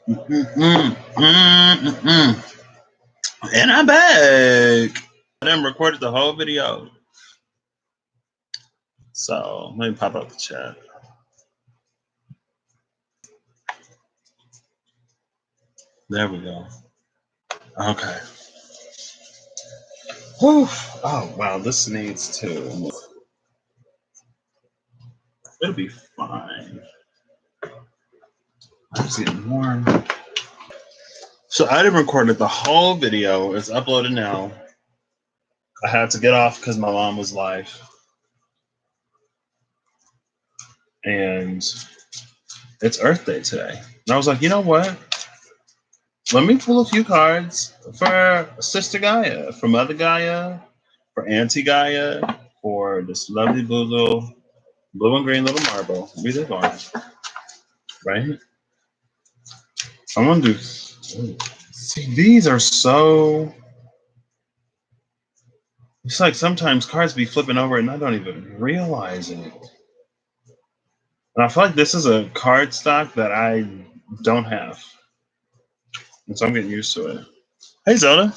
And I'm back. I done recorded the whole video. So let me pop up the chat. There we go. Okay. Whew. Oh wow, this needs to. It'll be fine. I'm just getting warm. So I done recorded the whole video. It's uploaded now. I had to get off because my mom was live. And it's Earth Day today. And I was like, you know what? Let me pull a few cards for Sister Gaia, for Mother Gaia, for Auntie Gaia, for this lovely blue and green little marble. Read it on. Right? I want to do. See, these are so. It's like sometimes cards be flipping over and I don't even realize it. And I feel like this is a card stock that I don't have. And so I'm getting used to it. Hey, Zelda.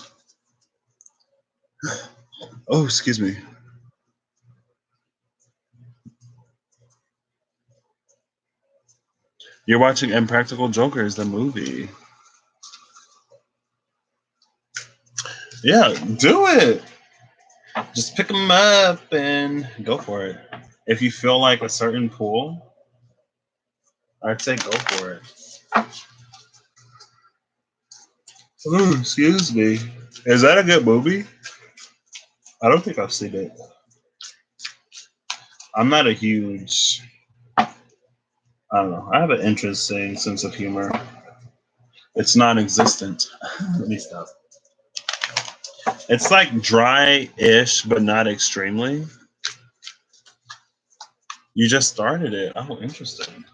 Oh, excuse me. You're watching Impractical Jokers, the movie. Yeah, do it. Just pick them up and go for it. If you feel like a certain pool, I'd say go for it. Oh, excuse me. Is that a good movie? I don't think I've seen it. I'm not a huge. I don't know. I have an interesting sense of humor. It's non-existent. Let me stop. It's like dry-ish, but not extremely. You just started it. Oh, interesting.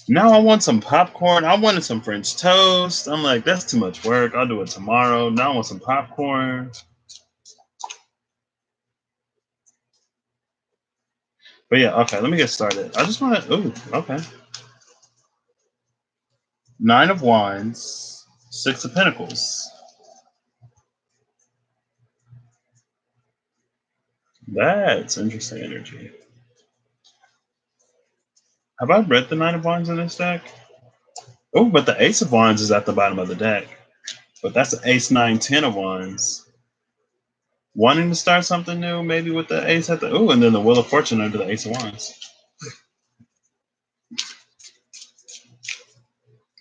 Now I want some popcorn. I wanted some French toast. I'm like, that's too much work. I'll do it tomorrow. Now I want some popcorn. But yeah, okay, let me get started. I just want to, ooh, okay. 9 of Wands, 6 of Pentacles. That's interesting energy. Have I read the 9 of Wands in this deck? Oh, but the Ace of Wands is at the bottom of the deck. But that's the Ace, 9, 10 of Wands. Wanting to start something new, maybe with the Ace at the, ooh, and then the Wheel of Fortune under the Ace of Wands.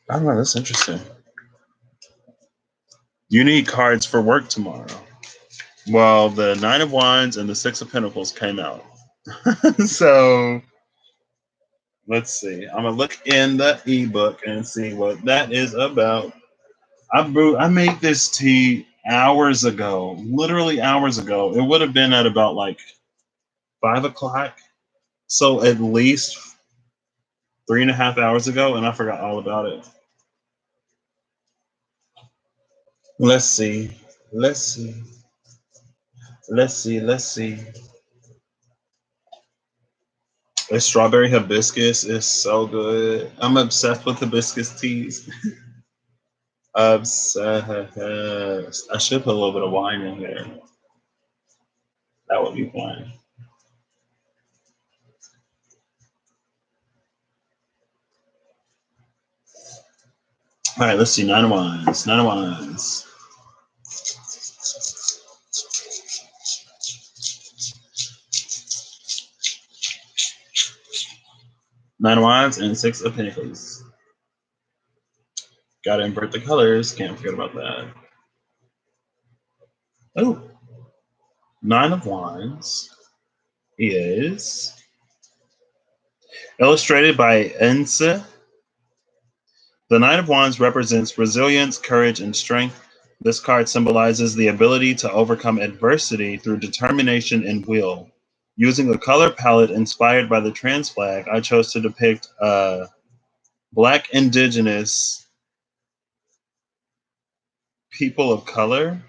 I don't know, that's interesting. You need cards for work tomorrow. Well, the 9 of Wands and the 6 of Pentacles came out. So let's see. I'm gonna look in the ebook and see what that is about. I made this tea hours ago, literally hours ago. It would have been at about like 5 o'clock. So at least 3.5 hours ago, and I forgot all about it. Let's see. Let's see. Let's see. Let's see. The strawberry hibiscus is so good. I'm obsessed with hibiscus teas. Obsessed. I should put a little bit of wine in here. That would be fine. All right, let's see. 9 of Wands. 9 of Wands. Nine of Wands and 6 of Pentacles. Gotta invert the colors. Can't forget about that. Oh. 9 of Wands is illustrated by Ense. The 9 of Wands represents resilience, courage, and strength. This card symbolizes the ability to overcome adversity through determination and will. Using a color palette inspired by the trans flag, I chose to depict Black, Indigenous, people of color,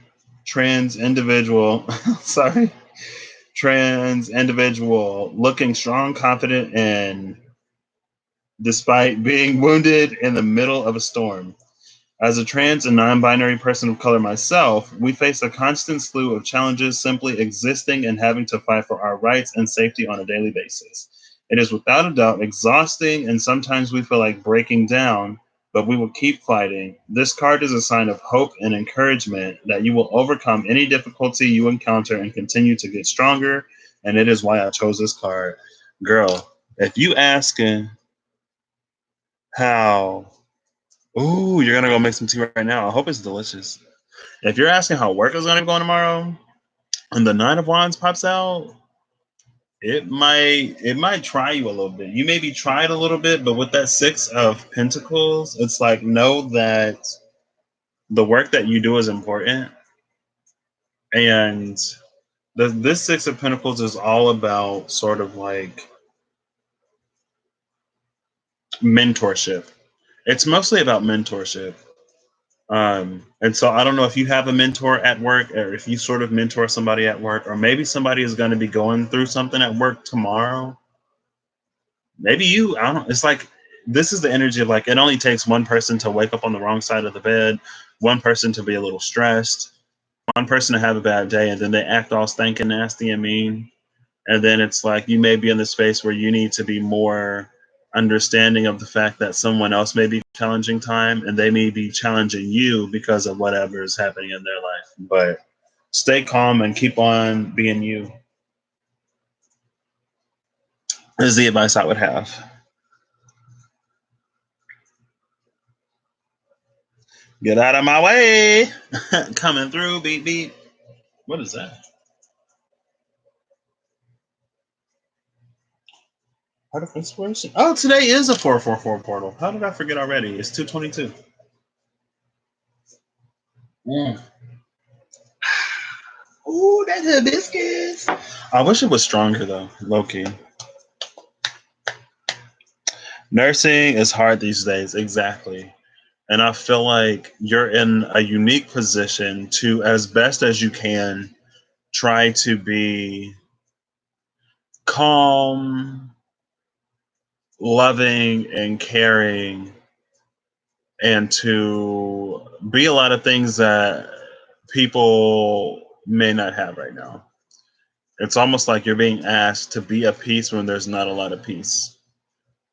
trans individual, trans individual looking strong, confident, and despite being wounded in the middle of a storm. As a trans and non binary person of color myself, we face a constant slew of challenges simply existing and having to fight for our rights and safety on a daily basis. It is without a doubt exhausting, and sometimes we feel like breaking down, but we will keep fighting. This card is a sign of hope and encouragement that you will overcome any difficulty you encounter and continue to get stronger. And it is why I chose this card. Girl, if you asking how, ooh, you're gonna go make some tea right now. I hope it's delicious. If you're asking how work is gonna be going tomorrow, and the Nine of Wands pops out, it might try you a little bit. You maybe try it a little bit, but with that Six of Pentacles, it's like know that the work that you do is important, and this Six of Pentacles is all about sort of like mentorship. It's mostly about mentorship. And so I don't know if you have a mentor at work or if you sort of mentor somebody at work, or maybe somebody is going to be going through something at work tomorrow. Maybe you, I don't know. It's like this is the energy of like it only takes one person to wake up on the wrong side of the bed, one person to be a little stressed, one person to have a bad day, and then they act all stinking nasty and mean. And then it's like you may be in the space where you need to be more understanding of the fact that someone else may be challenging time and they may be challenging you because of whatever is happening in their life. But stay calm and keep on being you is the advice I would have. Get out of my way. Coming through, beep beep. What is that? Heart of inspiration. Oh, today is a 444 portal. How did I forget already? It's 222. Mm. Ooh, that hibiscus. I wish it was stronger though, low key. Nursing is hard these days, exactly. And I feel like you're in a unique position to, as best as you can, try to be calm, loving, and caring, and to be a lot of things that people may not have right now. It's almost like you're being asked to be at peace when there's not a lot of peace,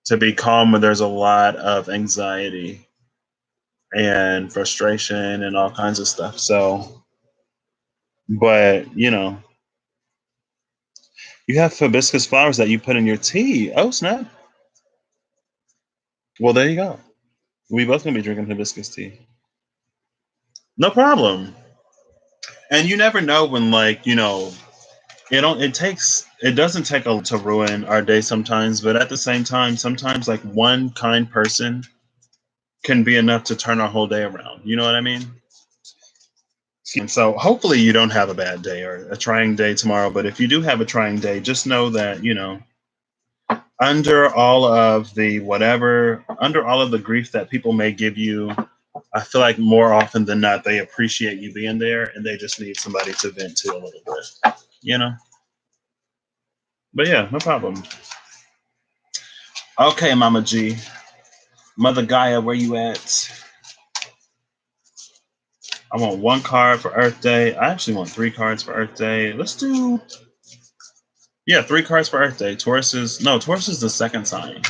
to be calm when there's a lot of anxiety and frustration and all kinds of stuff. So, but you have hibiscus flowers that you put in your tea. Oh, snap. Well, there you go. We both gonna be drinking hibiscus tea. No problem. And you never know when, like, it doesn't take a to ruin our day sometimes, but at the same time, sometimes like one kind person can be enough to turn our whole day around. You know what I mean? And so hopefully you don't have a bad day or a trying day tomorrow. But if you do have a trying day, just know that, under all of the whatever, under all of the grief that people may give you, I feel like more often than not, they appreciate you being there and they just need somebody to vent to a little bit, you know? But yeah, no problem. Okay, Mama G. Mother Gaia, where you at? I want one card for Earth Day. I actually want 3 cards for Earth Day. Let's do, yeah, 3 cards for Earth Day. Taurus is the second sign.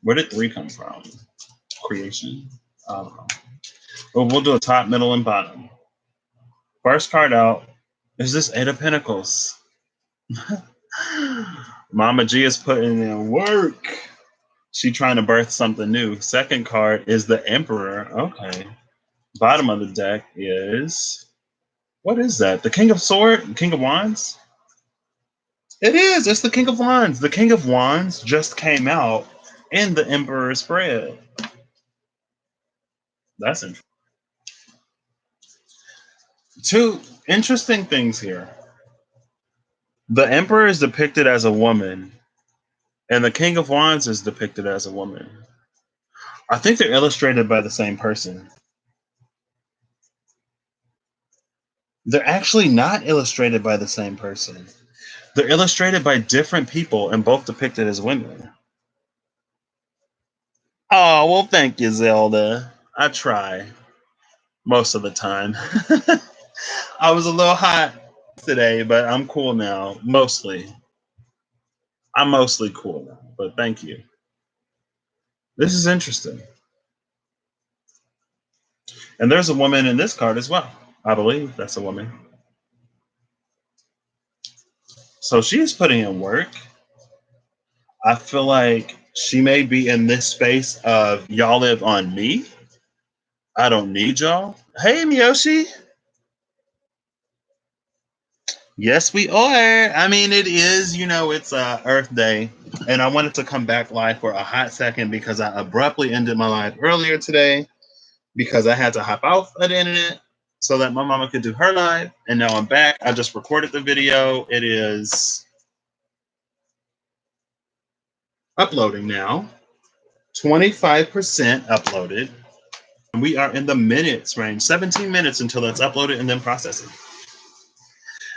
Where did 3 come from? Creation? I don't know. But we'll do a top, middle, and bottom. First card out is this 8 of Pentacles. Mama G is putting in work. She trying to birth something new. Second card is the Emperor. Okay. Bottom of the deck is, what is that? The King of King of Wands? It is. It's the King of Wands. The King of Wands just came out in the Emperor spread. That's interesting. 2 interesting things here. The Emperor is depicted as a woman, and the King of Wands is depicted as a woman. I think they're illustrated by the same person. They're actually not illustrated by the same person. They're illustrated by different people and both depicted as women. Oh, well, thank you, Zelda. I try most of the time. I was a little hot today, but I'm cool now. Mostly. I'm mostly cool now, but thank you. This is interesting. And there's a woman in this card as well. I believe that's a woman. So she's putting in work. I feel like she may be in this space of y'all live on me. I don't need y'all. Hey, Miyoshi. Yes, we are. I mean, it is, it's Earth Day. And I wanted to come back live for a hot second because I abruptly ended my live earlier today because I had to hop off of the internet so that my mama could do her live. And now I'm back. I just recorded the video. It is uploading now. 25% uploaded. And we are in the minutes range, 17 minutes until it's uploaded and then processing.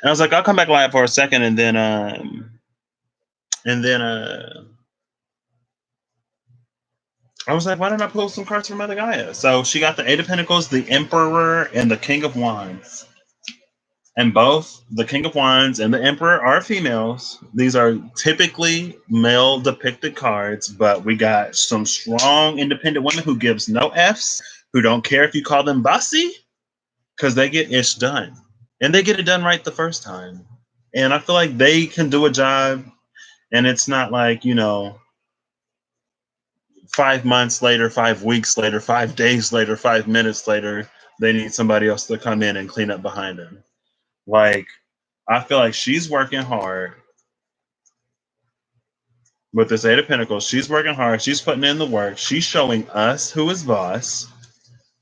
And I was like, I'll come back live for a second and then I was like, why don't I pull some cards from Mother Gaia? So she got the Eight of Pentacles, the Emperor, and the King of Wands. And both the King of Wands and the Emperor are females. These are typically male depicted cards, but we got some strong independent women who gives no Fs, who don't care if you call them bossy, because they get ish done. And they get it done right the first time. And I feel like they can do a job, and it's not like, 5 months later, 5 weeks later, 5 days later, 5 minutes later, they need somebody else to come in and clean up behind them. Like, I feel like she's working hard with this Eight of Pentacles. She's working hard. She's putting in the work. She's showing us who is boss.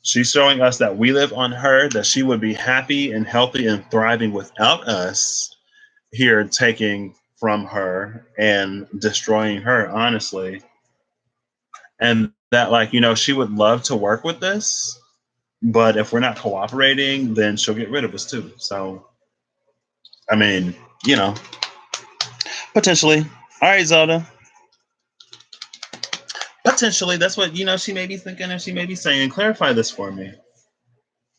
She's showing us that we live on her, that she would be happy and healthy and thriving without us here taking from her and destroying her, honestly. And that, she would love to work with this, but if we're not cooperating, then she'll get rid of us too. So, I mean, potentially. All right, Zelda. Potentially, that's what, she may be thinking and she may be saying. Clarify this for me,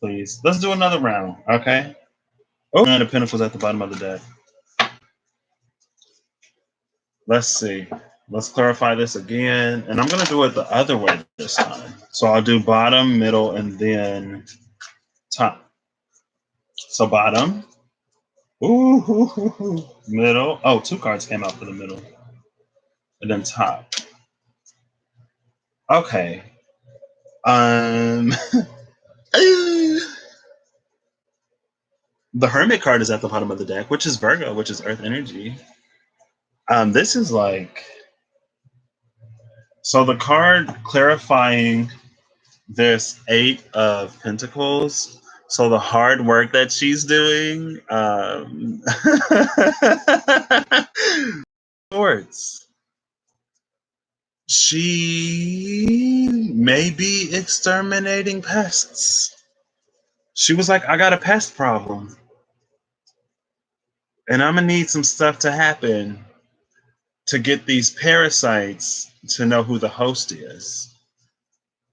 please. Let's do another round, okay? Oh, Nine of Pentacles at the bottom of the deck. Let's see. Let's clarify this again. And I'm going to do it the other way this time. So I'll do bottom, middle, and then top. So bottom. Ooh, middle. Oh, 2 cards came out for the middle. And then top. Okay. The Hermit card is at the bottom of the deck, which is Virgo, which is Earth energy. This is so the card clarifying this 8 of Pentacles. So the hard work that she's doing, Swords. She may be exterminating pests. She was like, I got a pest problem. And I'm going to need some stuff to happen to get these parasites to know who the host is.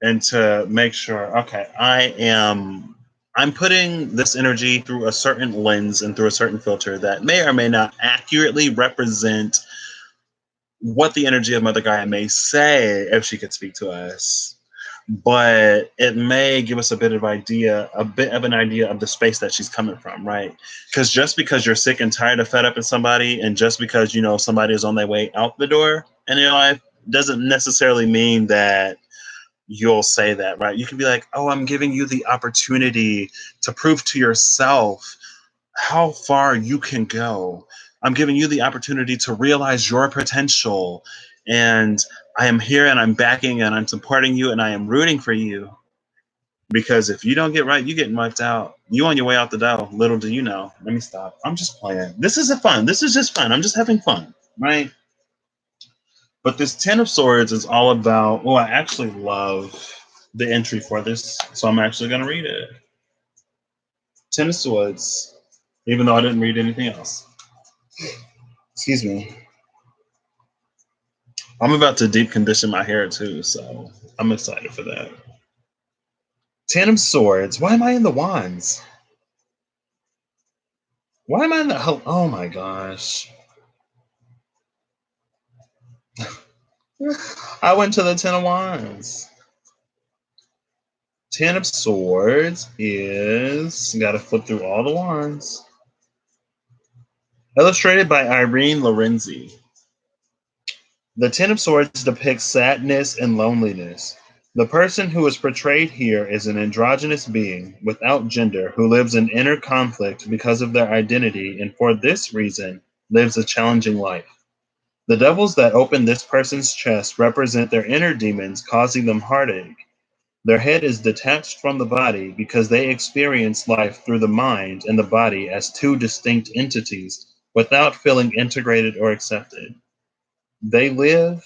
And to make sure, okay, I'm putting this energy through a certain lens and through a certain filter that may or may not accurately represent what the energy of Mother Gaia may say if she could speak to us. But it may give us a bit of an idea of the space that she's coming from, right? Because just because you're sick and tired of fed up in somebody, and just because somebody is on their way out the door in your life, doesn't necessarily mean that you'll say that, right? You can be like, oh, I'm giving you the opportunity to prove to yourself how far you can go. I'm giving you the opportunity to realize your potential. And I am here and I'm backing and I'm supporting you and I am rooting for you. Because if you don't get right, you get wiped out. You on your way out the door. Little do you know. Let me stop. I'm just playing. This isn't fun. This is just fun. I'm just having fun, right? But this 10 of Swords is all about, I actually love the entry for this. So I'm actually going to read it. 10 of Swords, even though I didn't read anything else. Excuse me. I'm about to deep condition my hair too, so I'm excited for that. Ten of Swords. Why am I in the Wands? Why am I in the... Oh my gosh. I went to the Ten of Wands. Ten of Swords is... Got to flip through all the wands. Illustrated by Irene Lorenzi. The Ten of Swords depicts sadness and loneliness. The person who is portrayed here is an androgynous being without gender who lives in inner conflict because of their identity and for this reason lives a challenging life. The devils that open this person's chest represent their inner demons, causing them heartache. Their head is detached from the body because they experience life through the mind and the body as two distinct entities without feeling integrated or accepted. They live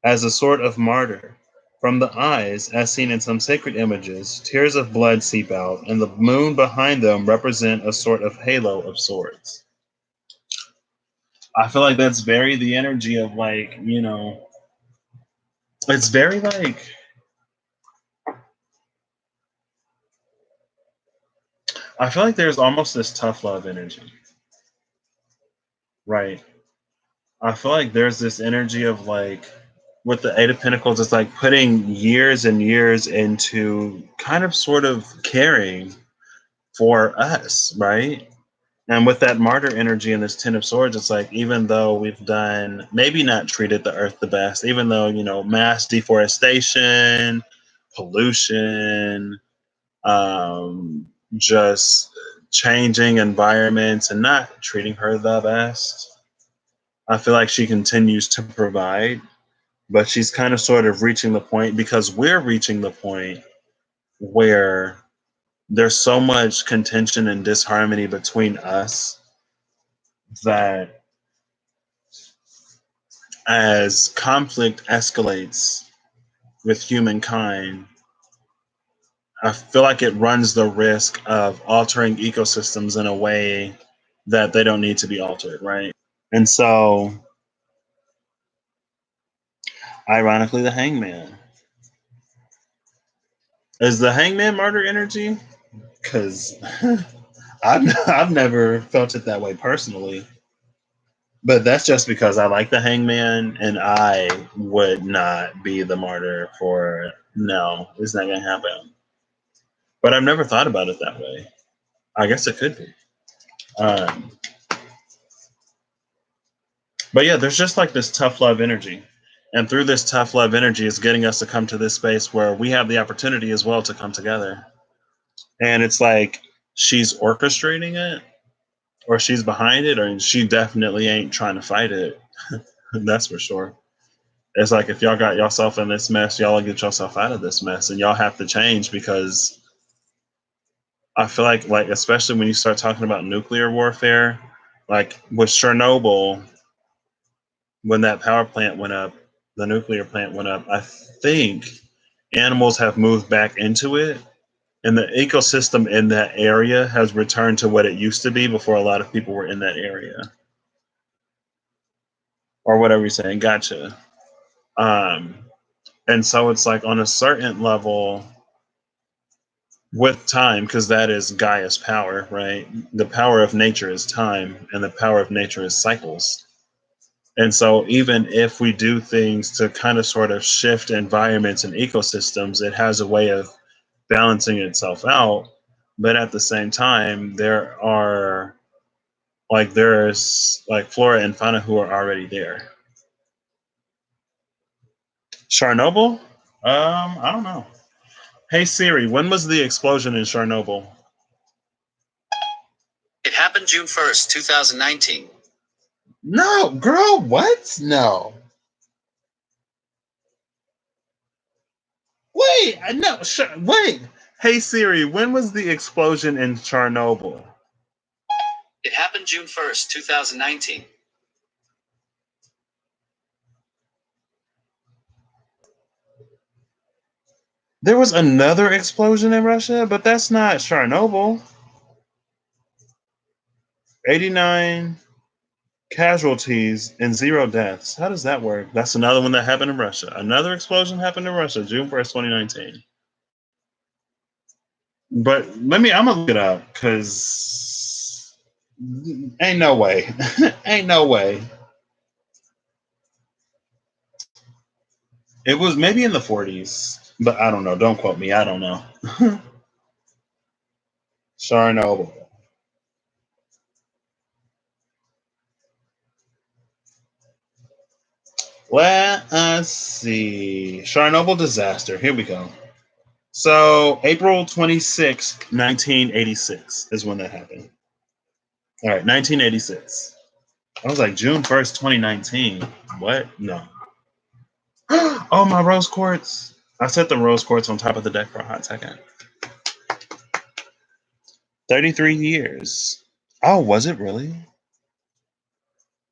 as a sort of martyr. From the eyes, as seen in some sacred images, tears of blood seep out, and the moon behind them represent a sort of halo of swords. I feel like that's very the energy of like, it's very like, I feel like there's almost this tough love energy, right? I feel like there's this energy of like, with the Eight of Pentacles, it's like putting years and years into kind of sort of caring for us, right? And with that martyr energy and this Ten of Swords, it's like, even though we've done, maybe not treated the earth the best, even though, mass deforestation, pollution, just changing environments and not treating her the best, I feel like she continues to provide, but she's kind of sort of reaching the point because we're reaching the point where there's so much contention and disharmony between us that as conflict escalates with humankind, I feel like it runs the risk of altering ecosystems in a way that they don't need to be altered, right? And so, ironically, the Hangman. Is the Hangman martyr energy? Because I've never felt it that way personally. But that's just because I like the Hangman and I would not be the martyr for no, it's not gonna happen. But I've never thought about it that way. I guess it could be. Um, but yeah, there's just like this tough love energy. And through this tough love energy is getting us to come to this space where we have the opportunity as well to come together. And it's like she's orchestrating it or she's behind it or she definitely ain't trying to fight it. That's for sure. It's like if y'all got yourself in this mess, y'all get yourself out of this mess and y'all have to change because I feel like especially when you start talking about nuclear warfare, like with Chernobyl, when that power plant went up, the nuclear plant went up, I think animals have moved back into it and the ecosystem in that area has returned to what it used to be before a lot of people were in that area. Or whatever you're saying, gotcha. Um, and so it's like on a certain level, with time, because that is Gaia's power, right? The power of nature is time, and the power of nature is cycles. And so, even if we do things to kind of sort of shift environments and ecosystems, it has a way of balancing itself out. But at the same time, there's like flora and fauna who are already there. Chernobyl? I don't know. Hey Siri, when was the explosion in Chernobyl? It happened June 1st, 2019. No, girl, what? No. Wait, no, wait. Hey Siri, when was the explosion in Chernobyl? It happened June 1st, 2019. There was another explosion in Russia, but that's not Chernobyl. 89 casualties and 0 deaths. How does that work? That's another one that happened in Russia. Another explosion happened in Russia, June 1st, 2019. But I'm gonna look it up because ain't no way. Ain't no way. It was maybe in the 40s, but I don't know. Don't quote me. I don't know. Chernobyl. Let us see. Chernobyl disaster. Here we go. So April 26th, 1986 is when that happened. All right, 1986. I was like June 1st, 2019. What? No. Oh, my rose quartz. I set the rose quartz on top of the deck for a hot second. 33 years. Oh, was it really?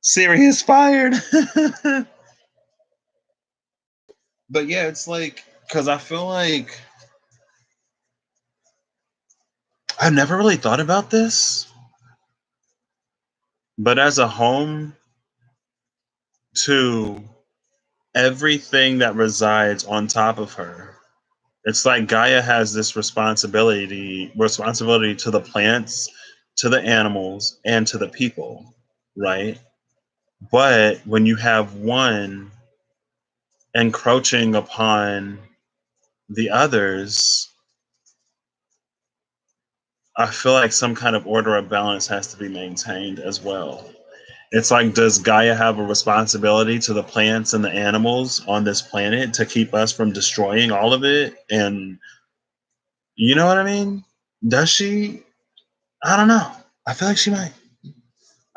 Siri is fired. But yeah, it's like, because I feel like I've never really thought about this, but as a home to everything that resides on top of her, it's like Gaia has this responsibility to the plants, to the animals, and to the people, right? But when you have one encroaching upon the others, I feel like some kind of order of balance has to be maintained as well. It's like, does Gaia have a responsibility to the plants and the animals on this planet to keep us from destroying all of it? And you know what I mean? Does she? I don't know. I feel like she might.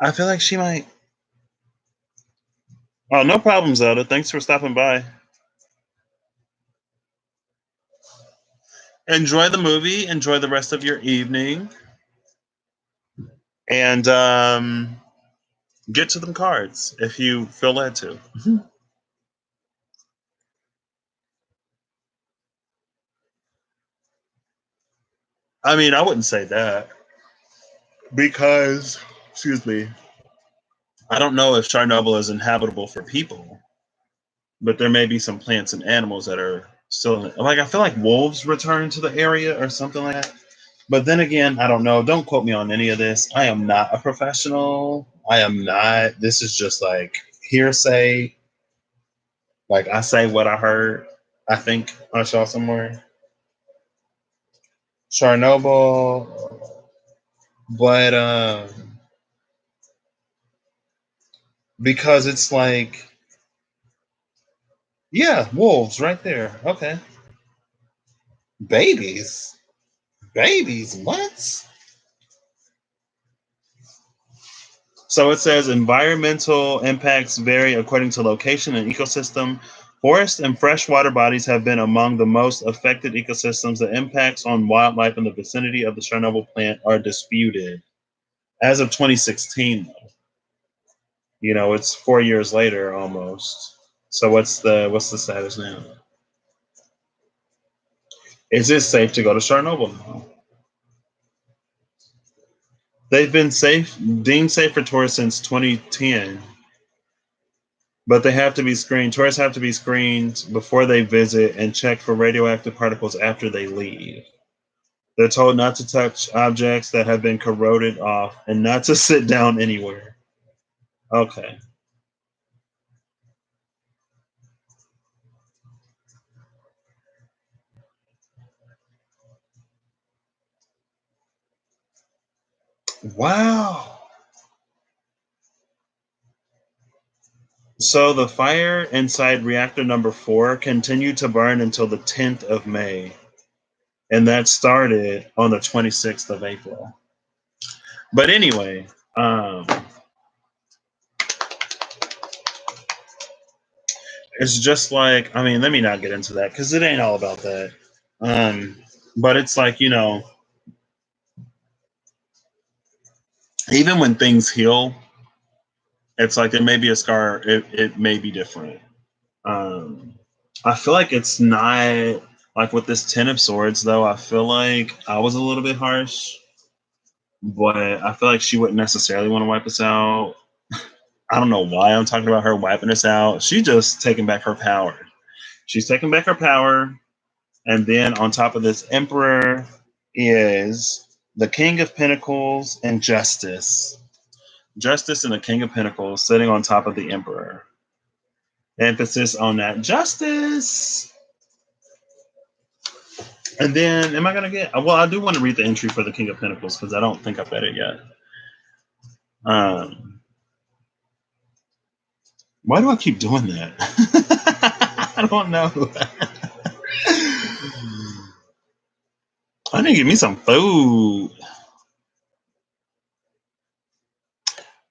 I feel like she might. Oh, no problem, Zelda. Thanks for stopping by. Enjoy the movie. Enjoy the rest of your evening. And get to them cards if you feel led to. I mean, I wouldn't say that because, excuse me, I don't know if Chernobyl is inhabitable for people, but there may be some plants and animals that are still like, I feel like wolves return to the area or something like that. But then again, I don't know. Don't quote me on any of this. I am not a professional. I am not. This is just like hearsay. Like I say what I heard. I think I saw somewhere. Chernobyl, but because it's like, yeah, wolves right there. Okay, babies, babies. What? So it says environmental impacts vary according to location and ecosystem. Forest and freshwater bodies have been among the most affected ecosystems. The impacts on wildlife in the vicinity of the Chernobyl plant are disputed. As of 2016, though, it's 4 years later almost. So what's the status now? Is it safe to go to Chernobyl now? They've been deemed safe for tourists since 2010. But they have to be screened. Tourists have to be screened before they visit and check for radioactive particles after they leave. They're told not to touch objects that have been corroded off and not to sit down anywhere. Okay. Wow. So the fire inside reactor number 4 continued to burn until the 10th of May. And that started on the 26th of April. But anyway, it's just like, I mean, let me not get into that because it ain't all about that. But it's like, even when things heal, it's like there may be a scar. It may be different. Um, I feel like it's not like with this Ten of Swords, though. I feel like I was a little bit harsh, but I feel like she wouldn't necessarily want to wipe us out. I don't know why I'm talking about her wiping us out. She just taking back her power. She's taking back her power. And then on top of this, Emperor. is the King of Pentacles and Justice. Justice and the King of Pentacles sitting on top of the Emperor. Emphasis on that justice. And then, am I going to get? Well, I do want to read the entry for the King of Pentacles because I don't think I've read it yet. Why do I keep doing that? I don't know. I need to get me some food.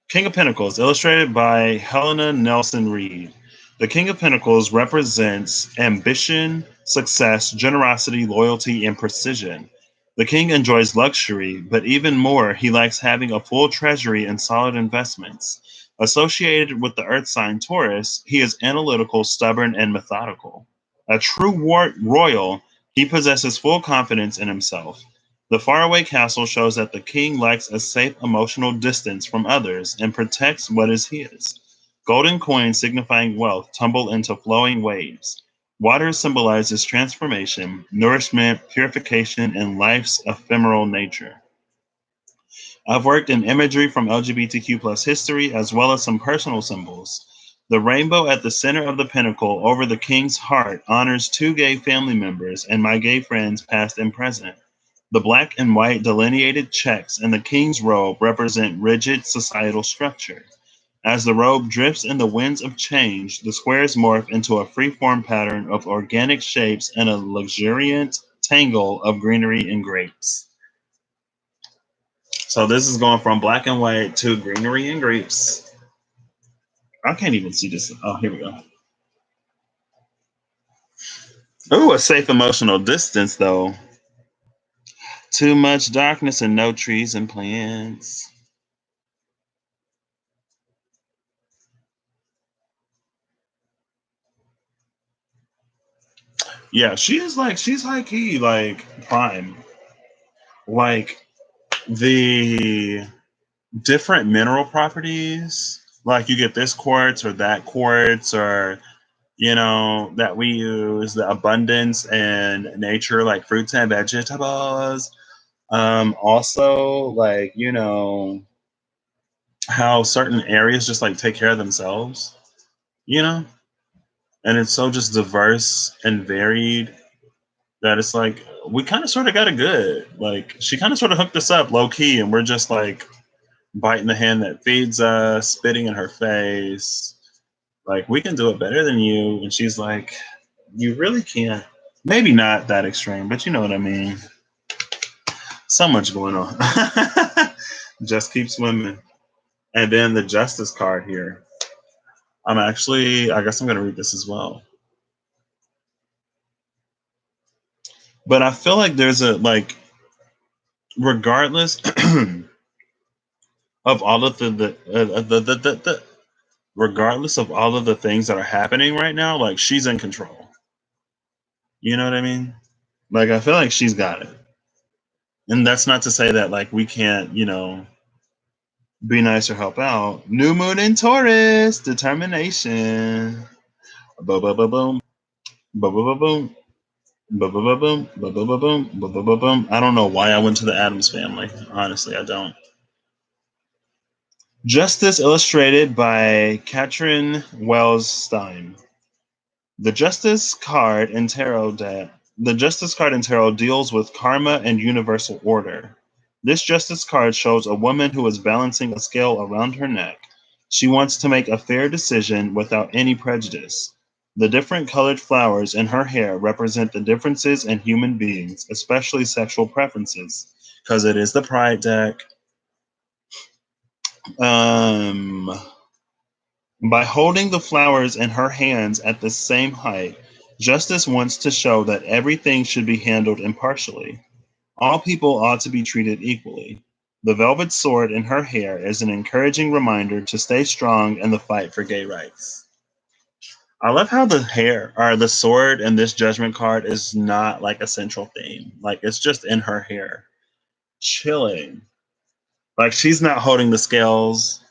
King of Pentacles, illustrated by Helena Nelson Reed. The King of Pentacles represents ambition, success, generosity, loyalty, and precision. The king enjoys luxury, but even more, he likes having a full treasury and solid investments. Associated with the earth sign Taurus, he is analytical, stubborn, and methodical. A true royal, he possesses full confidence in himself. The faraway castle shows that the king likes a safe emotional distance from others and protects what is his. Golden coins signifying wealth tumble into flowing waves. Water symbolizes transformation, nourishment, purification, and life's ephemeral nature. I've worked in imagery from LGBTQ plus history as well as some personal symbols. The rainbow at the center of the pinnacle over the king's heart honors two gay family members and my gay friends past and present. The black and white delineated checks in the king's robe represent rigid societal structure. As the robe drifts in the winds of change, the squares morph into a free-form pattern of organic shapes and a luxuriant tangle of greenery and grapes. So this is going from black and white to greenery and grapes. I can't even see this. Oh, here we go. Oh, a safe emotional distance, though. Too much darkness and no trees and plants. Yeah, she's high key, like prime. Like the different mineral properties, like you get this quartz or that quartz, or that we use, the abundance and nature, like fruits and vegetables. Also, like how certain areas just like take care of themselves, you know, and it's so just diverse and varied that it's like we kind of sort of got it good. Like she kind of sort of hooked us up low key, and we're just like biting the hand that feeds us, spitting in her face. Like, we can do it better than you. And she's like, you really can't. Maybe not that extreme, but you know what I mean. So much going on. Just keep swimming. And then the justice card here. I guess I'm going to read this as well. But I feel like there's regardless of all of regardless of all of the things that are happening right now, like she's in control. You know what I mean? Like I feel like she's got it. And that's not to say that like we can't, be nice or help out. New moon in Taurus, determination. Boom, boom, boom, boom, boom, boom, boom. Boom, boom, boom, boom, boom, boom, boom, boom, boom, boom, boom. I don't know why I went to the Adams family. Honestly, I don't. Justice illustrated by Katrin Wells Stein. The Justice card in the Justice card in tarot deals with karma and universal order. This Justice card shows a woman who is balancing a scale around her neck. She wants to make a fair decision without any prejudice. The different colored flowers in her hair represent the differences in human beings, especially sexual preferences, because it is the Pride deck. By holding the flowers in her hands at the same height, Justice wants to show that everything should be handled impartially. All people ought to be treated equally. The velvet sword in her hair is an encouraging reminder to stay strong in the fight for gay rights. I love how the hair or the sword in this judgment card is not like a central theme. Like it's just in her hair. Chilling. Like she's not holding the scales.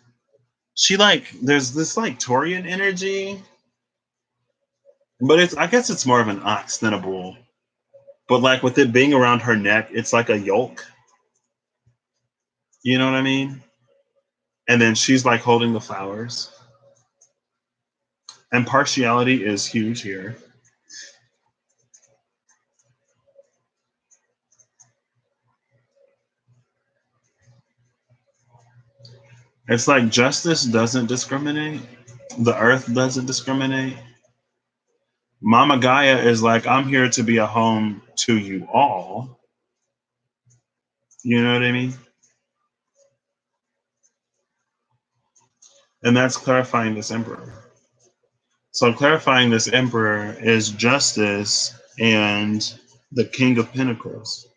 There's this like Taurian energy, but I guess it's more of an ox than a bull. But like with it being around her neck, it's like a yoke. You know what I mean? And then she's like holding the flowers. And partiality is huge here. It's like justice doesn't discriminate. The earth doesn't discriminate. Mama Gaia is like, I'm here to be a home to you all. You know what I mean? And that's clarifying this emperor. So clarifying this emperor is justice and the king of pentacles.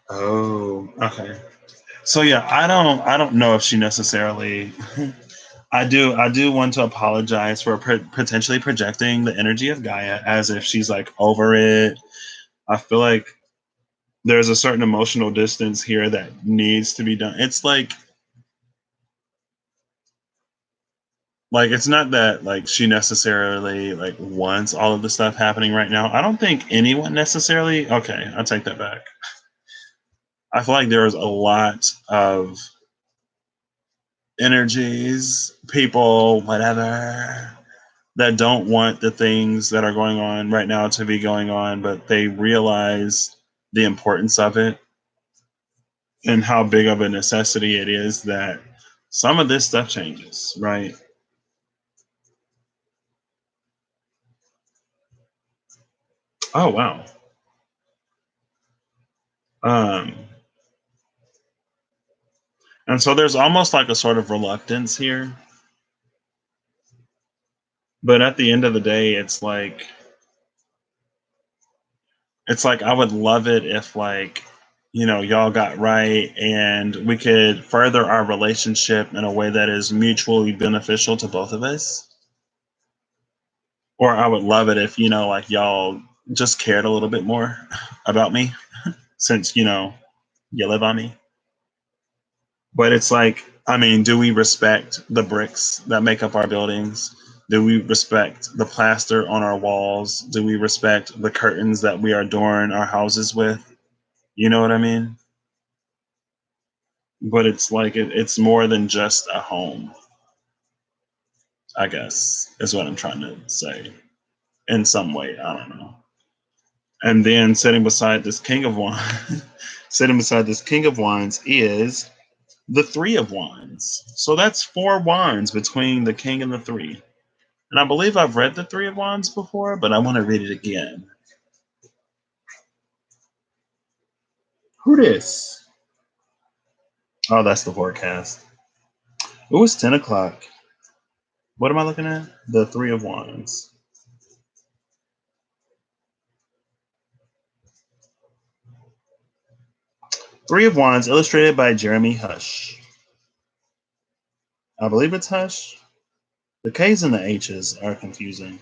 Oh, okay. So yeah, I don't know if she necessarily I do want to apologize for potentially projecting the energy of Gaia as if she's like over it. I feel like there's a certain emotional distance here that needs to be done. It's like it's not that like she necessarily like wants all of the stuff happening right now. I don't think anyone necessarily. Okay, I'll take that back. I feel like there's a lot of energies, people, whatever, that don't want the things that are going on right now to be going on, but they realize the importance of it and how big of a necessity it is that some of this stuff changes, right? Oh wow. Um, and so there's almost like a sort of reluctance here, but at the end of the day, it's like I would love it if like y'all got right and we could further our relationship in a way that is mutually beneficial to both of us. Or I would love it if like y'all just cared a little bit more about me since you live on me. But it's like, I mean, do we respect the bricks that make up our buildings? Do we respect the plaster on our walls? Do we respect the curtains that we adorn our houses with? You know what I mean? But it's like it's more than just a home, I guess, is what I'm trying to say in some way. I don't know. And then sitting beside this king of wands, sitting beside this king of wands is the three of wands. So that's four wands between the king and the three. And I believe I've read the three of wands before, but I want to read it again. Who this? Oh, that's the forecast. It was 10 o'clock. What am I looking at? The three of wands. Three of wands illustrated by Jeremy Hush. I believe it's Hush. The K's and the H's are confusing.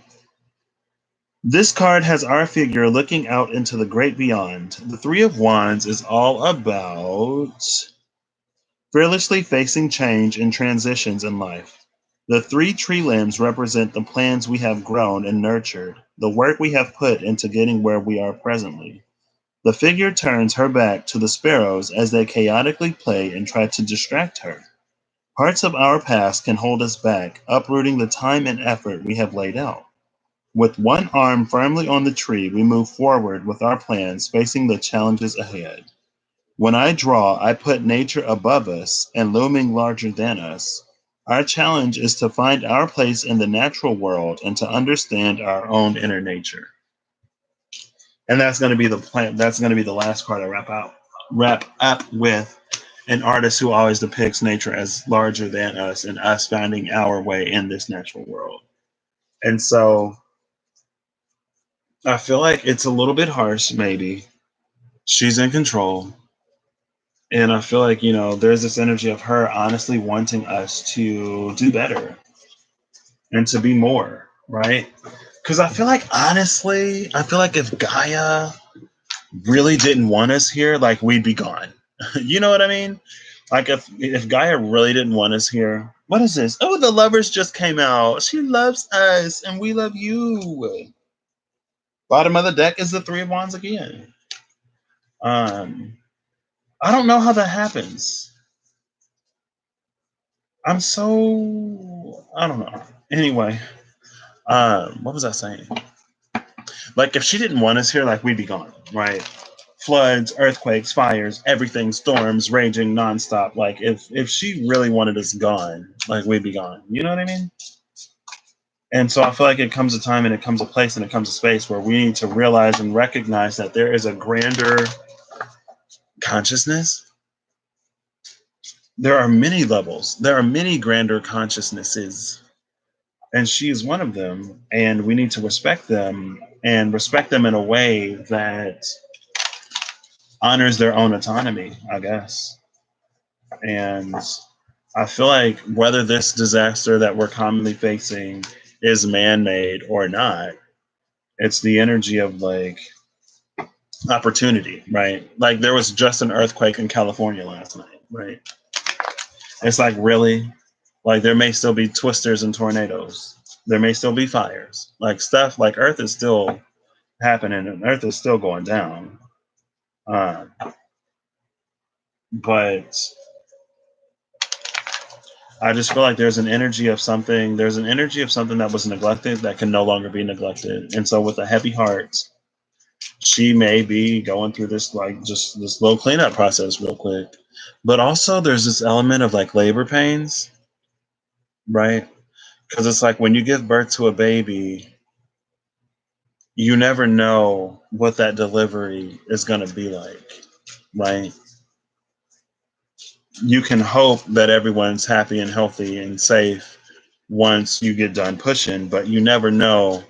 This card has our figure looking out into the great beyond. The Three of Wands is all about fearlessly facing change and transitions in life. The three tree limbs represent the plans we have grown and nurtured, the work we have put into getting where we are presently. The figure turns her back to the sparrows as they chaotically play and try to distract her. Parts of our past can hold us back, uprooting the time and effort we have laid out. With one arm firmly on the tree, we move forward with our plans, facing the challenges ahead. When I draw, I put nature above us and looming larger than us. Our challenge is to find our place in the natural world and to understand our own inner nature. And that's going to be the plan. That's going to be the last card I wrap up with an artist who always depicts nature as larger than us and us finding our way in this natural world. And so I feel like it's a little bit harsh, maybe. She's in control. And I feel like, there's this energy of her honestly wanting us to do better and to be more, right? Because I feel like, honestly, I feel like if Gaia really didn't want us here, like we'd be gone. You know what I mean? Like if Gaia really didn't want us here, What is this? Oh, the lovers just came out. She loves us and we love you. Bottom of the deck is the Three of Wands again. I don't know how that happens. I don't know. Anyway, what was I saying? Like, if she didn't want us here, like, we'd be gone, right? Floods, earthquakes, fires, everything, storms raging nonstop. Like, if she really wanted us gone, like, we'd be gone. You know what I mean? And so I feel like it comes a time and it comes a place and it comes a space where we need to realize and recognize that there is a grander consciousness. There are many levels. There are many grander consciousnesses. And she is one of them. And we need to respect them and respect them in a way that honors their own autonomy, I guess. And I feel like whether this disaster that we're commonly facing is man made or not, it's the energy of like opportunity, right? Like there was just an earthquake in California last night, right? It's like, really? Like there may still be twisters and tornadoes. There may still be fires. Like stuff like Earth is still happening and Earth is still going down. But I just feel like there's an energy of something. There's an energy of something that was neglected that can no longer be neglected. And so, with a heavy heart, she may be going through this like just this little cleanup process real quick. But also, there's this element of like labor pains, right? Because it's like when you give birth to a baby, you never know what that delivery is going to be like, right? You can hope that everyone's happy and healthy and safe once you get done pushing, but you never know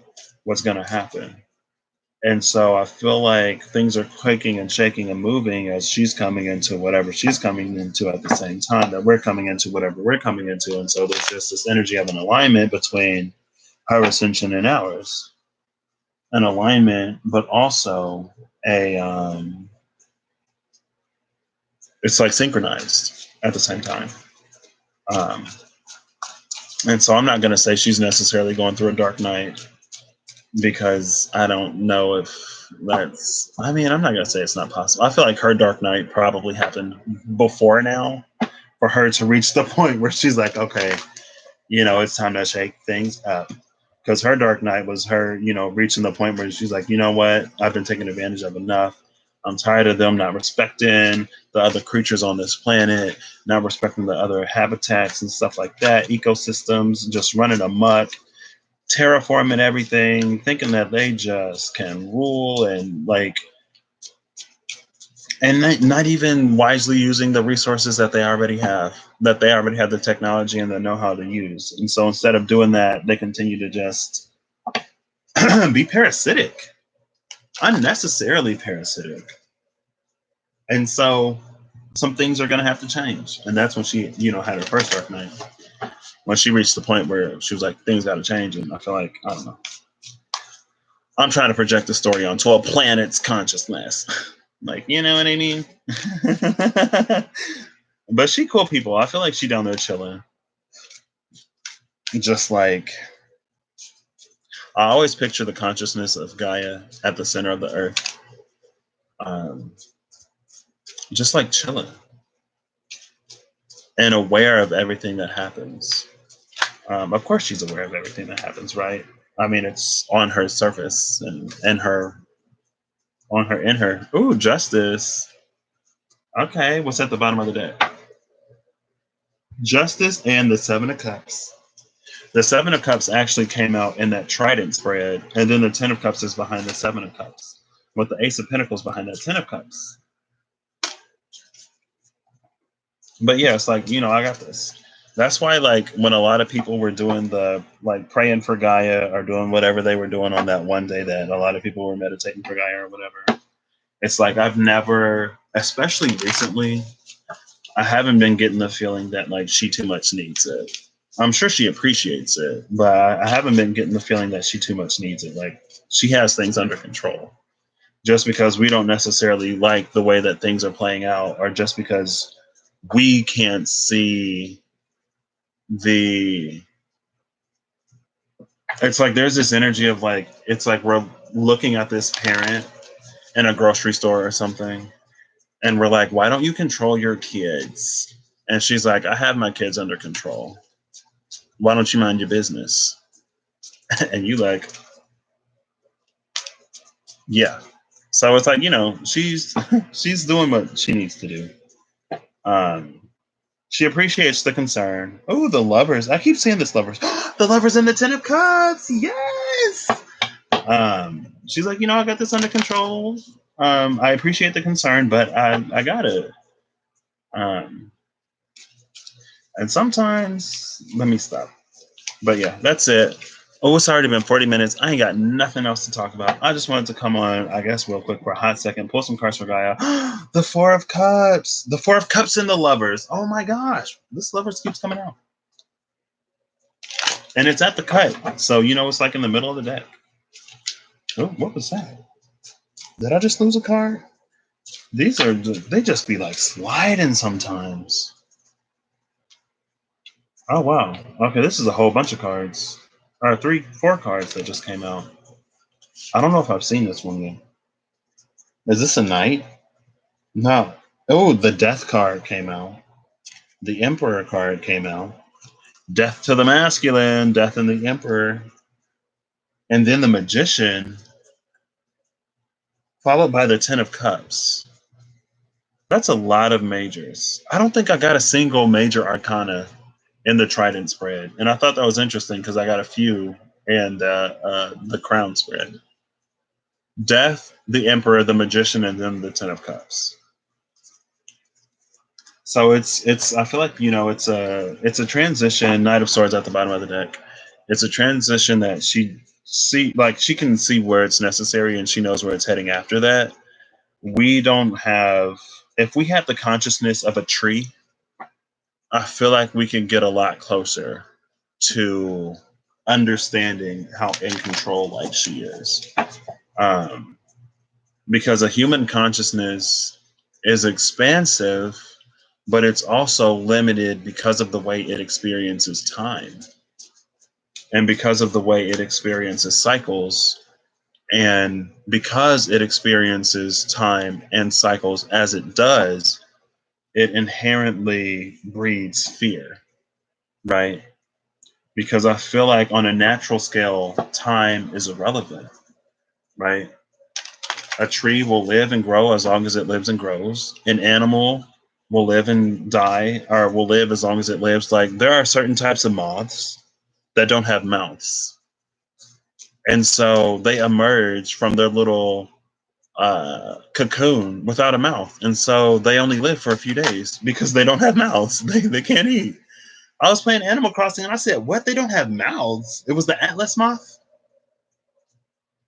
what's going to happen. And so I feel like things are quaking and shaking and moving as she's coming into whatever she's coming into at the same time that we're coming into whatever we're coming into. And so there's just this energy of an alignment between her ascension and ours, an alignment, but also a, it's like synchronized at the same time. Um, and so I'm not going to say she's necessarily going through a dark night because I don't know if that's, I mean, I'm not going to say it's not possible. I feel like her dark night probably happened before now for her to reach the point where she's like, okay, it's time to shake things up. Because her dark night was her, reaching the point where she's like, you know what? I've been taken advantage of enough. I'm tired of them not respecting the other creatures on this planet, not respecting the other habitats and stuff like that, ecosystems just running amok, terraforming everything, thinking that they just can rule and not even wisely using the resources that they already have, that they already have the technology and the know-how to use. And so instead of doing that, they continue to just be parasitic, unnecessarily parasitic. And so some things are going to have to change. And that's when she, had her first dark night. When she reached the point where she was like, things got to change. And I feel like, I don't know. I'm trying to project the story onto a planet's consciousness. Like, you know what I mean? But she cool people. I feel like she down there chilling. Just like, I always picture the consciousness of Gaia at the center of the earth. Just like chilling. And aware of everything that happens. Of course she's aware of everything that happens, right? I mean, it's on her surface and her, on her, in her. Ooh, justice. Okay, what's at the bottom of the deck? Justice and the Seven of Cups. The Seven of Cups actually came out in that Trident spread, and then the Ten of Cups is behind the Seven of Cups, with the Ace of Pentacles behind that Ten of Cups. But yeah, it's like, I got this. That's why, like, when a lot of people were doing the, like, praying for Gaia or doing whatever they were doing on that one day that a lot of people were meditating for Gaia or whatever, it's like I've never, especially recently, I haven't been getting the feeling that, like, she too much needs it. I'm sure she appreciates it, but I haven't been getting the feeling that she too much needs it. Like, she has things under control. Just because we don't necessarily like the way that things are playing out, or just because we can't see it's like there's this energy of like it's like we're looking at this parent in a grocery store or something, and we're like, why don't you control your kids? And she's like, I have my kids under control. Why don't you mind your business? And you like, yeah. So it's like, she's she's doing what she needs to do. Um, she appreciates the concern. Oh, the lovers. I keep saying this lovers. The lovers in the Ten of Cups. Yes. She's like, I got this under control. I appreciate the concern, but I got it. Um, and sometimes, let me stop. But yeah, that's it. Oh, it's already been 40 minutes. I ain't got nothing else to talk about. I just wanted to come on, I guess, real quick for a hot second, pull some cards for Gaia. The Four of Cups. The Four of Cups and the Lovers. Oh my gosh. This Lovers keeps coming out. And it's at the cut. So, it's like in the middle of the deck. Oh, what was that? Did I just lose a card? They just be like sliding sometimes. Oh, wow. Okay, this is a whole bunch of cards. Or 4 cards that just came out. I don't know if I've seen this one yet. Is this a knight? No. Oh, the Death card came out. The Emperor card came out. Death to the masculine, Death and the Emperor. And then the Magician, followed by the Ten of Cups. That's a lot of majors. I don't think I got a single major arcana in the Trident spread. And I thought that was interesting because I got a few in the Crown spread. Death, the Emperor, the Magician, and then the Ten of Cups. So it's I feel like it's a transition. Knight of Swords at the bottom of the deck. It's a transition that she can see where it's necessary and she knows where it's heading after that. We don't have if we had the consciousness of a tree, I feel like we can get a lot closer to understanding how in control like she is. Because a human consciousness is expansive, but it's also limited because of the way it experiences time and because of the way it experiences cycles. And because it experiences time and cycles as it does, it inherently breeds fear, right? Because I feel like on a natural scale, time is irrelevant, right? A tree will live and grow as long as it lives and grows. An animal will live and die, or will live as long as it lives. Like there are certain types of moths that don't have mouths. And so they emerge from their little cocoon without a mouth. And so they only live for a few days because they don't have mouths. They can't eat. I was playing Animal Crossing and I said, what? They don't have mouths? It was the Atlas moth?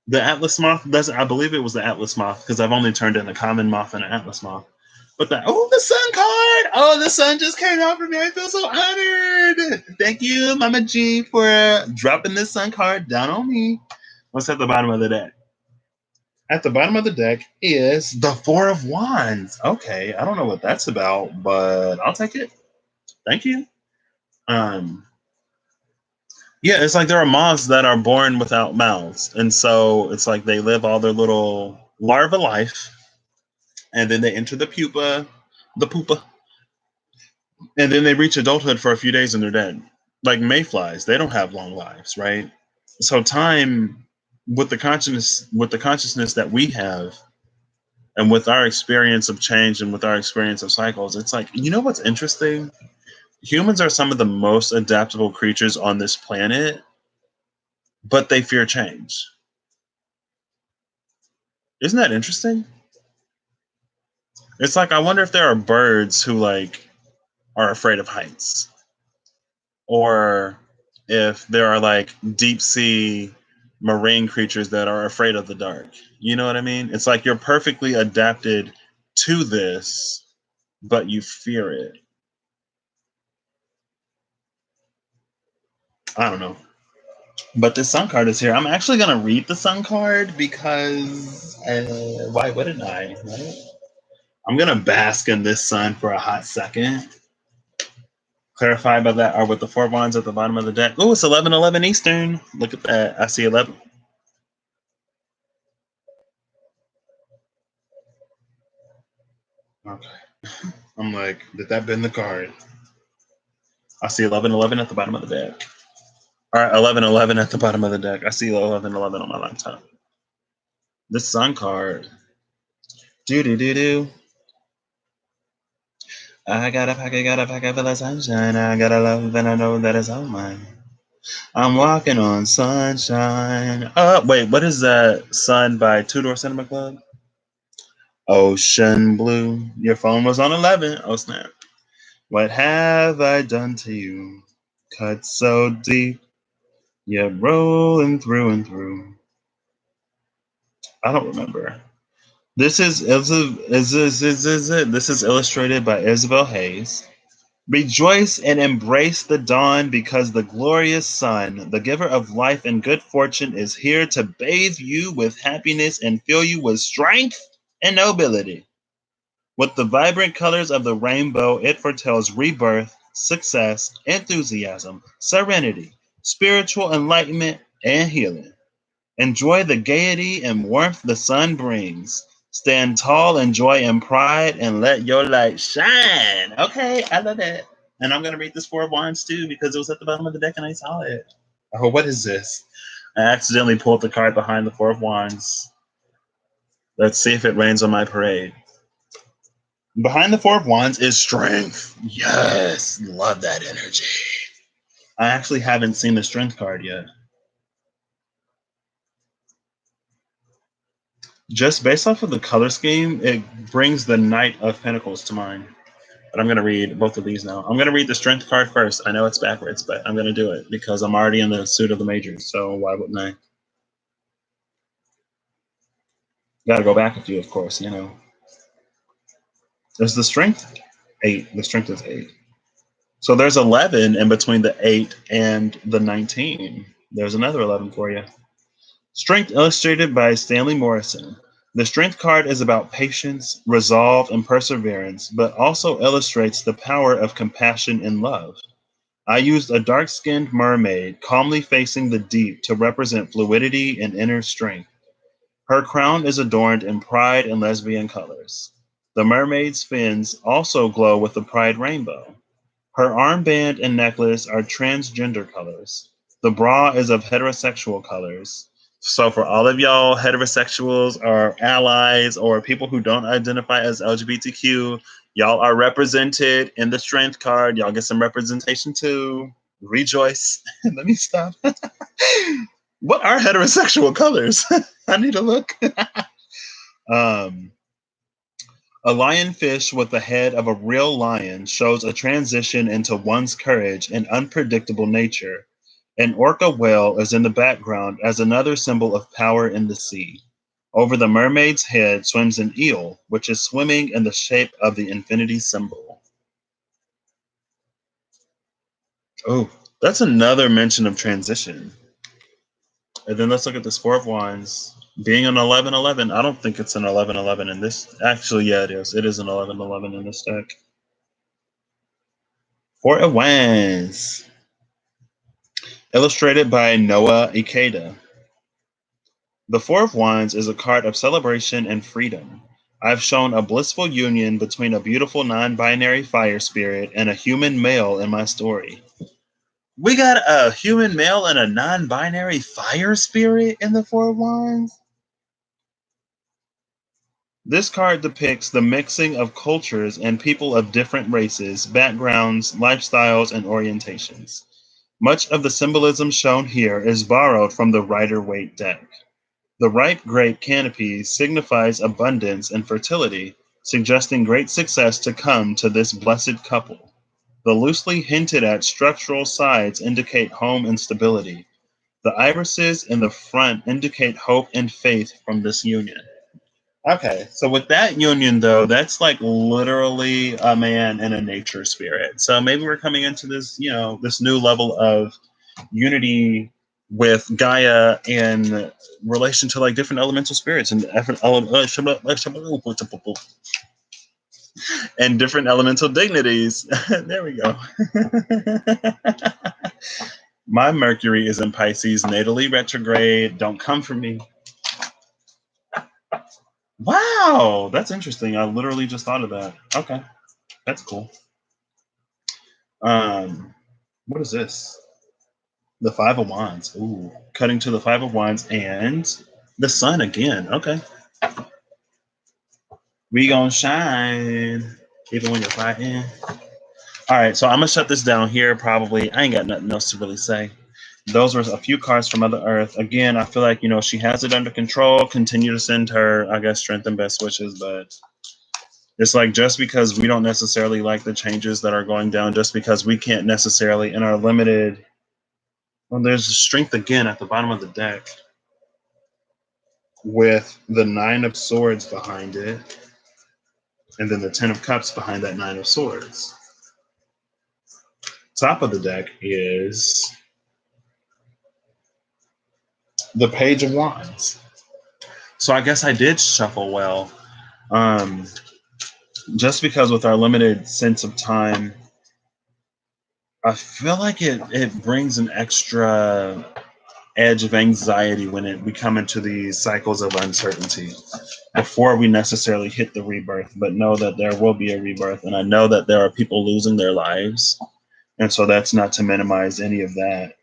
The Atlas moth? I believe it was the Atlas moth because I've only turned in a common moth and an Atlas moth. But the sun card! Oh, the sun just came out for me. I feel so honored. Thank you, Mama G, for dropping this sun card down on me. What's at the bottom of the deck? At the bottom of the deck is the Four of Wands. Okay, I don't know what that's about, but I'll take it. Thank you. Yeah, it's like there are moths that are born without mouths, and so it's like they live all their little larva life, and then they enter the pupa, and then they reach adulthood for a few days and they're dead. Like mayflies, they don't have long lives, right? So time with the consciousness that we have, and with our experience of change and with our experience of cycles, it's like what's interesting? Humans are some of the most adaptable creatures on this planet, but they fear change. Isn't that interesting? It's like I wonder if there are birds who like are afraid of heights, or if there are like deep sea marine creatures that are afraid of the dark. You know what I mean? It's like you're perfectly adapted to this, but you fear it. I don't know. But this sun card is here. I'm actually gonna read the sun card because why wouldn't I? Right? I'm gonna bask in this sun for a hot second. Clarified by that are with the 4 of wands at the bottom of the deck. Oh, it's 11:11 Eastern. Look at that. I see 11. Okay. I'm like, did that bend the card? I see 11:11 at the bottom of the deck. All right, 11:11 at the bottom of the deck. I see 11:11 on my laptop. The sun card. Do do do do. I got a pocket full of sunshine. I got a love and I know that it's all mine. I'm walking on sunshine. Oh, wait, what is that? Sun by Two Door Cinema Club? Ocean blue. Your phone was on 11. Oh, snap. What have I done to you? Cut so deep. You're rolling through and through. I don't remember. This is illustrated by Isabel Hayes. Rejoice and embrace the dawn because the glorious sun, the giver of life and good fortune, is here to bathe you with happiness and fill you with strength and nobility. With the vibrant colors of the rainbow, it foretells rebirth, success, enthusiasm, serenity, spiritual enlightenment, and healing. Enjoy the gaiety and warmth the sun brings. Stand tall in joy and pride and let your light shine. Okay, I love it. And I'm going to read this 4 of wands too because it was at the bottom of the deck and I saw it. Oh, what is this? I accidentally pulled the card behind the 4 of wands. Let's see if it rains on my parade. Behind the 4 of wands is strength. Yes, love that energy. I actually haven't seen the strength card yet. Just based off of the color scheme, it brings the Knight of Pentacles to mind. But I'm going to read both of these now. I'm going to read the Strength card first. I know it's backwards, but I'm going to do it because I'm already in the suit of the majors. So why wouldn't I? Got to go back a few, of course, you know. There's the Strength 8. The Strength is 8. So there's 11 in between the 8 and the 19. There's another 11 for you. Strength illustrated by Stanley Morrison. The Strength card is about patience, resolve, and perseverance, but also illustrates the power of compassion and love. I used a dark-skinned mermaid calmly facing the deep to represent fluidity and inner strength. Her crown is adorned in pride and lesbian colors. The mermaid's fins also glow with the pride rainbow. Her armband and necklace are transgender colors. The bra is of heterosexual colors. So for all of y'all heterosexuals or allies or people who don't identify as LGBTQ, y'all are represented in the strength card. Y'all get some representation too. Rejoice. Let me stop. What are heterosexual colors? I need to look. um, a lionfish with the head of a real lion shows a transition into one's courage and unpredictable nature. An orca whale is in the background as another symbol of power in the sea. Over the mermaid's head swims an eel, which is swimming in the shape of the infinity symbol. Oh, that's another mention of transition. And then let's look at this 4 of wands. Being an 11:11, I don't think it's an 11:11 in this. Actually, yeah, it is. It is an 11:11 in this deck. 4 of wands. Illustrated by Noah Ikeda. The 4 of wands is a card of celebration and freedom. I've shown a blissful union between a beautiful non-binary fire spirit and a human male in my story. We got a human male and a non-binary fire spirit in the 4 of wands? This card depicts the mixing of cultures and people of different races, backgrounds, lifestyles, and orientations. Much of the symbolism shown here is borrowed from the Rider-Waite deck. The ripe grape canopy signifies abundance and fertility, suggesting great success to come to this blessed couple. The loosely hinted at structural sides indicate home and stability. The irises in the front indicate hope and faith from this union. Okay, so with that union, though, that's like literally a man and a nature spirit. So maybe we're coming into this, this new level of unity with Gaia in relation to like different elemental spirits and different and different elemental dignities. There we go. My Mercury is in Pisces, natally retrograde. Don't come for me. Wow, that's interesting. I literally just thought of that. Okay, that's cool. What is this? The Five of Wands. Ooh, cutting to the Five of Wands and the Sun again. Okay, we gonna shine even when you're fighting. All right, so I'm gonna shut this down here. Probably, I ain't got nothing else to really say. Those were a few cards from Mother Earth. Again, I feel like she has it under control. Continue to send her, I guess, strength and best wishes, but it's like just because we don't necessarily like the changes that are going down, just because we can't necessarily in our limited. Well, there's strength again at the bottom of the deck with the Nine of Swords behind it, and then the Ten of Cups behind that Nine of Swords. Top of the deck is the Page of Wands. So I guess I did shuffle well. Just because with our limited sense of time, I feel like it brings an extra edge of anxiety when we come into these cycles of uncertainty before we necessarily hit the rebirth, but know that there will be a rebirth. And I know that there are people losing their lives. And so that's not to minimize any of that.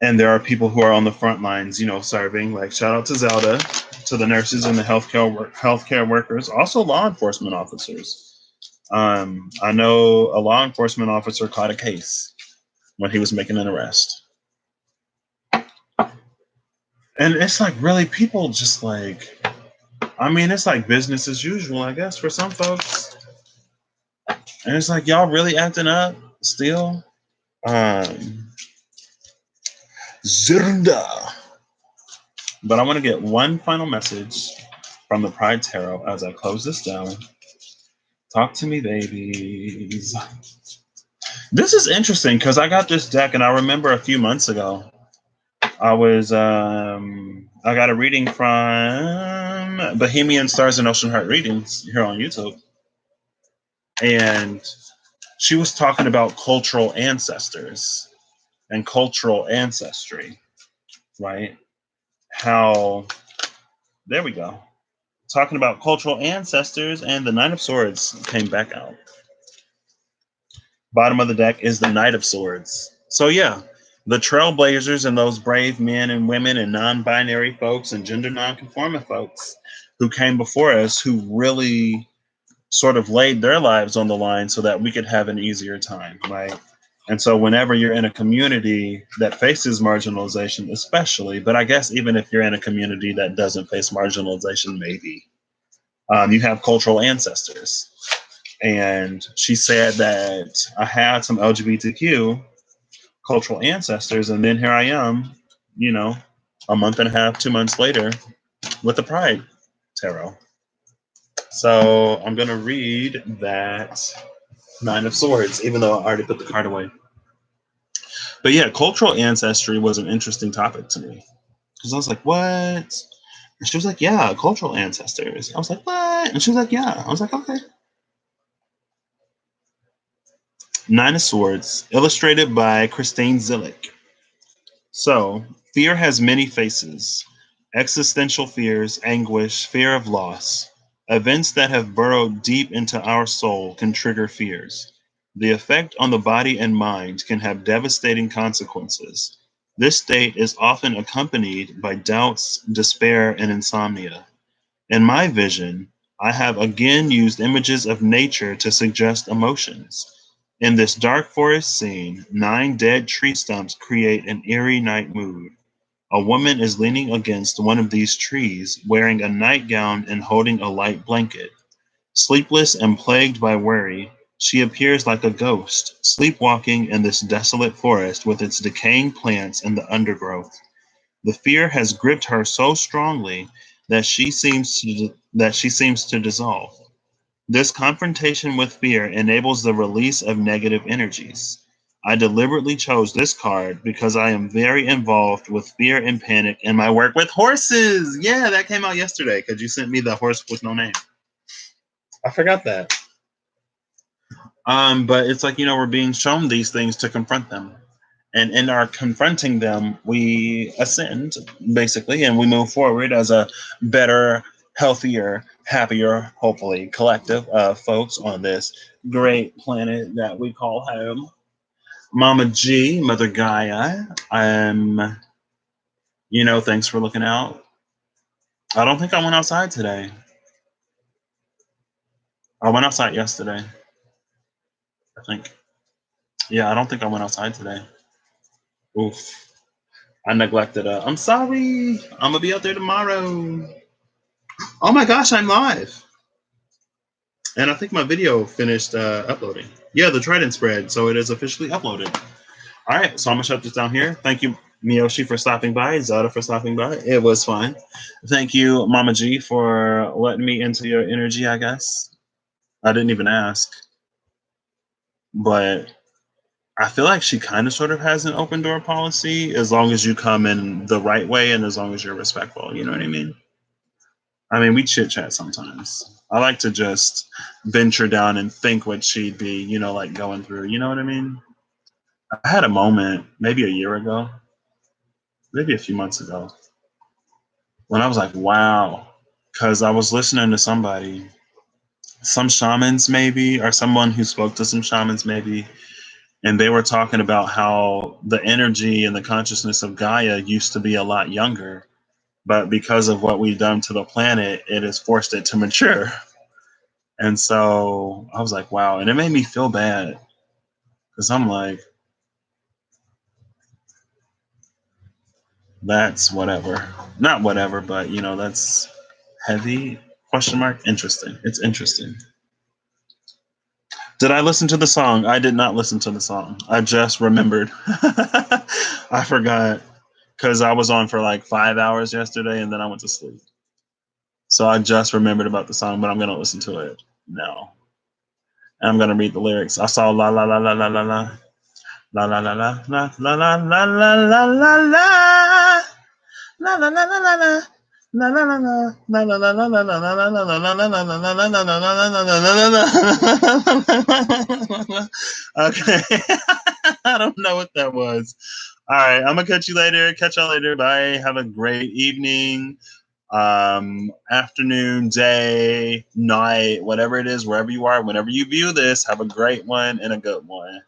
And there are people who are on the front lines, serving. Like shout out to Zelda, to the nurses and the healthcare workers, also law enforcement officers. I know a law enforcement officer caught a case when he was making an arrest. And it's like really people just like, it's like business as usual, I guess, for some folks. And it's like, y'all really acting up still? Zirnda. But I want to get one final message from the Pride Tarot as I close this down. Talk to me, babies. This is interesting because I got this deck and I remember a few months ago I got a reading from Bohemian Stars and Ocean Heart Readings here on YouTube. And she was talking about cultural ancestors and cultural ancestry, right? How, there we go. Talking about cultural ancestors, and the Nine of Swords came back out. Bottom of the deck is the Knight of Swords. So yeah, the trailblazers and those brave men and women and non-binary folks and gender non-conforming folks who came before us, who really sort of laid their lives on the line so that we could have an easier time, right? And so whenever you're in a community that faces marginalization, especially, but I guess even if you're in a community that doesn't face marginalization, maybe, you have cultural ancestors. And she said that I had some LGBTQ cultural ancestors, and then here I am, a month and a half, 2 months later, with the Pride Tarot. So I'm going to read that Nine of Swords, even though I already put the card away. But yeah, cultural ancestry was an interesting topic to me. Because I was like, what? And she was like, yeah, cultural ancestors. I was like, what? And she was like, yeah. I was like, okay. Nine of Swords, illustrated by Christine Zillick. So, fear has many faces: existential fears, anguish, fear of loss. Events that have burrowed deep into our soul can trigger fears. The effect on the body and mind can have devastating consequences. This state is often accompanied by doubts, despair, and insomnia. In my vision, I have again used images of nature to suggest emotions. In this dark forest scene, 9 dead tree stumps create an eerie night mood. A woman is leaning against one of these trees, wearing a nightgown and holding a light blanket. Sleepless and plagued by worry, she appears like a ghost, sleepwalking in this desolate forest with its decaying plants and the undergrowth. The fear has gripped her so strongly that she seems to dissolve. This confrontation with fear enables the release of negative energies. I deliberately chose this card because I am very involved with fear and panic in my work with horses. Yeah, that came out yesterday because you sent me the horse with no name. I forgot that. But it's like, we're being shown these things to confront them. And in our confronting them, we ascend, basically, and we move forward as a better, healthier, happier, hopefully, collective of folks on this great planet that we call home. Mama G, Mother Gaia, thanks for looking out. I don't think I went outside today. I went outside yesterday, I think. Yeah, I don't think I went outside today. Oof. I neglected. I'm sorry. I'm gonna be out there tomorrow. Oh my gosh, I'm live, and I think my video finished uploading. Yeah, the Trident spread, so it is officially uploaded. All right, so I'm gonna shut this down here. Thank you, Miyoshi, for stopping by. Zada for stopping by. It was fun. Thank you, Mama G, for letting me into your energy. I guess I didn't even ask, but I feel like she kind of sort of has an open door policy as long as you come in the right way and as long as you're respectful. You know what I mean? We chit chat sometimes. I like to just venture down and think what she'd be, like going through. You know what I mean? I had a moment maybe a year ago, maybe a few months ago, when I was like, wow, because I was listening to somebody, some shamans maybe, or someone who spoke to some shamans maybe, and they were talking about how the energy and the consciousness of Gaia used to be a lot younger, but because of what we've done to the planet, it has forced it to mature. And so I was like, wow. And it made me feel bad because I'm like, that's whatever. Not whatever, but that's heavy. Question mark. Interesting. It's interesting. Did I listen to the song? I did not listen to the song. I just remembered. I forgot because I was on for like 5 hours yesterday and then I went to sleep. So I just remembered about the song, but I'm going to listen to it now. And I'm going to read the lyrics. I saw la la la la la la la. La la la la la la la la la la la la. La la la la la la. La la la la la la la la la la la la la la. Okay. I don't know what that was. All right, I'm gonna catch you later. Catch y'all later. Bye. Have a great evening, afternoon, day, night, whatever it is, wherever you are, whenever you view this. Have a great one and a good one.